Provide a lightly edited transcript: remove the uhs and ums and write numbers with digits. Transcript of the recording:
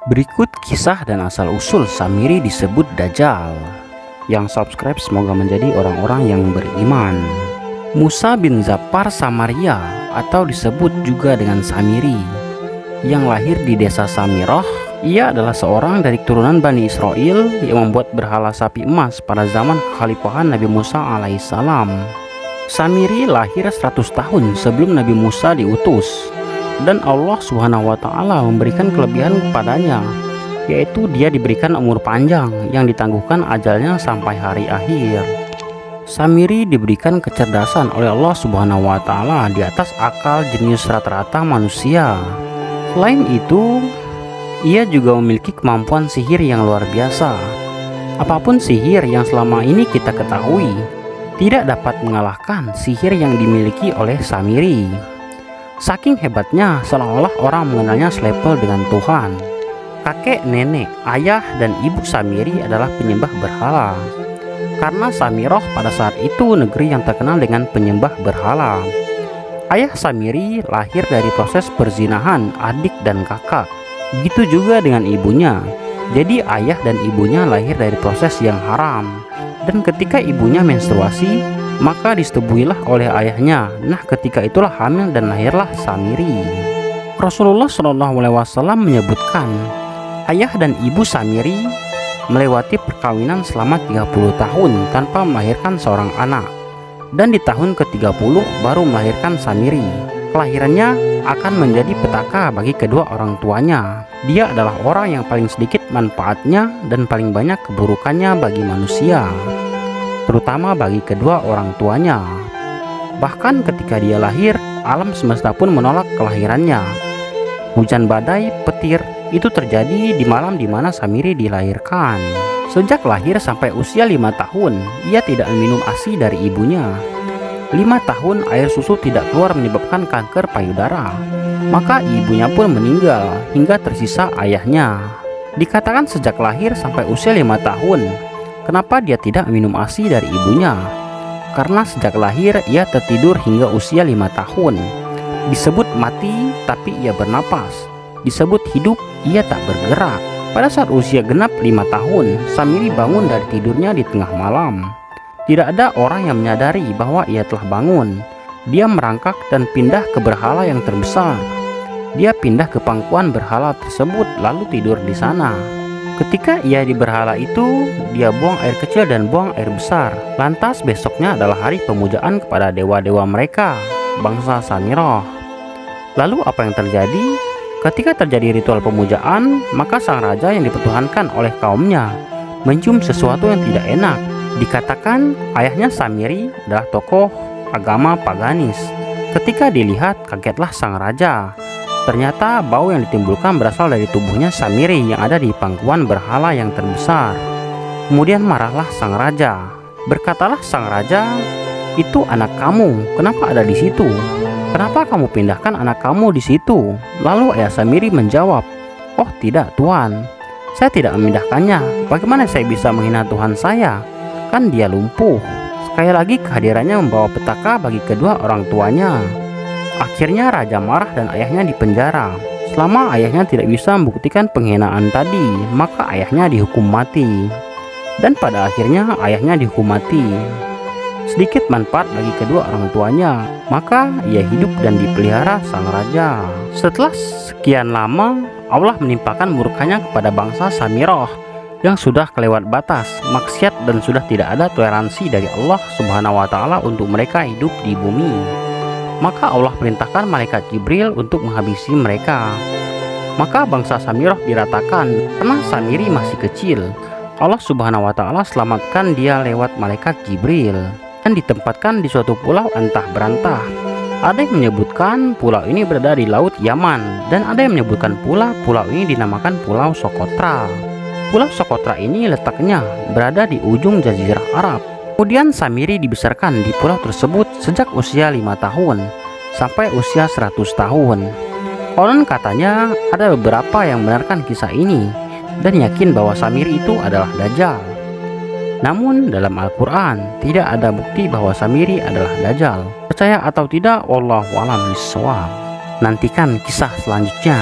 Berikut kisah dan asal-usul Samiri disebut Dajjal. Yang subscribe semoga menjadi orang-orang yang beriman. Musa bin Zafar Samaria atau disebut juga dengan Samiri, yang lahir di desa Samirah. Ia adalah seorang dari keturunan Bani Israel yang membuat berhala sapi emas pada zaman kekhalifahan Nabi Musa alaihissalam. Samiri lahir 100 tahun sebelum Nabi Musa diutus, dan Allah Subhanahu wa Ta'ala memberikan kelebihan kepadanya, yaitu dia diberikan umur panjang yang ditangguhkan ajalnya sampai hari akhir. Samiri diberikan kecerdasan oleh Allah Subhanahu wa Ta'ala di atas akal jenius rata-rata manusia. Selain itu, ia juga memiliki kemampuan sihir yang luar biasa. Apapun sihir yang selama ini kita ketahui, tidak dapat mengalahkan sihir yang dimiliki oleh Samiri. Saking hebatnya, seolah-olah orang mengenalnya selevel dengan Tuhan. Kakek, nenek, ayah, dan ibu Samiri adalah penyembah berhala. Karena Samirah pada saat itu negeri yang terkenal dengan penyembah berhala. Ayah Samiri lahir dari proses perzinahan adik dan kakak. Begitu juga dengan ibunya. Jadi ayah dan ibunya lahir dari proses yang haram. Dan ketika ibunya menstruasi, maka disetubuhilah oleh ayahnya. Nah, ketika itulah hamil dan lahirlah Samiri. Rasulullah SAW menyebutkan, ayah dan ibu Samiri melewati perkawinan selama 30 tahun tanpa melahirkan seorang anak. Dan di tahun ke-30 baru melahirkan Samiri. Kelahirannya akan menjadi petaka bagi kedua orang tuanya. Dia adalah orang yang paling sedikit manfaatnya dan paling banyak keburukannya bagi manusia, terutama bagi kedua orang tuanya. Bahkan ketika dia lahir, alam semesta pun menolak kelahirannya. Hujan badai, petir, itu terjadi di malam di mana Samiri dilahirkan. Sejak lahir sampai usia 5 tahun, ia tidak minum ASI dari ibunya. 5 tahun air susu tidak keluar menyebabkan kanker payudara. Maka ibunya pun meninggal hingga tersisa ayahnya. Dikatakan sejak lahir sampai usia 5 tahun, kenapa dia tidak minum ASI dari ibunya? Karena sejak lahir ia tertidur hingga usia 5 tahun. Disebut mati tapi ia bernapas. Disebut hidup, ia tak bergerak. Pada saat usia genap 5 tahun, Samiri bangun dari tidurnya di tengah malam. Tidak ada orang yang menyadari bahwa ia telah bangun. Dia merangkak dan pindah ke berhala yang terbesar. Dia pindah ke pangkuan berhala tersebut lalu tidur di sana. Ketika ia di berhala itu, dia buang air kecil dan buang air besar. Lantas besoknya adalah hari pemujaan kepada dewa-dewa mereka, bangsa Samirah. Lalu apa yang terjadi? Ketika terjadi ritual pemujaan, maka sang raja yang dipertuhankan oleh kaumnya mencium sesuatu yang tidak enak. Dikatakan ayahnya Samiri adalah tokoh agama paganis. Ketika dilihat, kagetlah sang raja. Ternyata bau yang ditimbulkan berasal dari tubuhnya Samiri yang ada di pangkuan berhala yang terbesar. Kemudian marahlah sang raja. Berkatalah sang raja, "Itu anak kamu, kenapa ada di situ? Kenapa kamu pindahkan anak kamu di situ?" Lalu ayah Samiri menjawab, "Oh tidak Tuan, saya tidak memindahkannya. Bagaimana saya bisa menghina Tuhan saya? Kan dia lumpuh." Sekali lagi kehadirannya membawa petaka bagi kedua orang tuanya. Akhirnya raja marah dan ayahnya dipenjara. Selama ayahnya tidak bisa membuktikan penghinaan tadi, maka ayahnya dihukum mati. Dan pada akhirnya ayahnya dihukum mati. Sedikit manfaat bagi kedua orang tuanya, maka ia hidup dan dipelihara sang raja. Setelah sekian lama, Allah menimpakan murkanya kepada bangsa Samirah yang sudah kelewat batas, maksiat, dan sudah tidak ada toleransi dari Allah Subhanahu wa Ta'ala untuk mereka hidup di bumi. Maka Allah perintahkan malaikat Jibril untuk menghabisi mereka. Maka bangsa Samirah diratakan. Karena Samiri masih kecil, Allah Subhanahu wa Ta'ala selamatkan dia lewat malaikat Jibril dan ditempatkan di suatu pulau entah berantah. Ada yang menyebutkan pulau ini berada di laut Yaman, dan ada yang menyebutkan pula pulau ini dinamakan Pulau Sokotra. Pulau Sokotra ini letaknya berada di ujung Jazirah Arab. Kemudian Samiri dibesarkan di pulau tersebut sejak usia 5 tahun sampai usia 100 tahun. Konon katanya ada beberapa yang membenarkan kisah ini dan yakin bahwa Samiri itu adalah Dajjal. Namun dalam Al-Quran tidak ada bukti bahwa Samiri adalah Dajjal. Percaya atau tidak, wallahu a'lam bishawab. Nantikan kisah selanjutnya.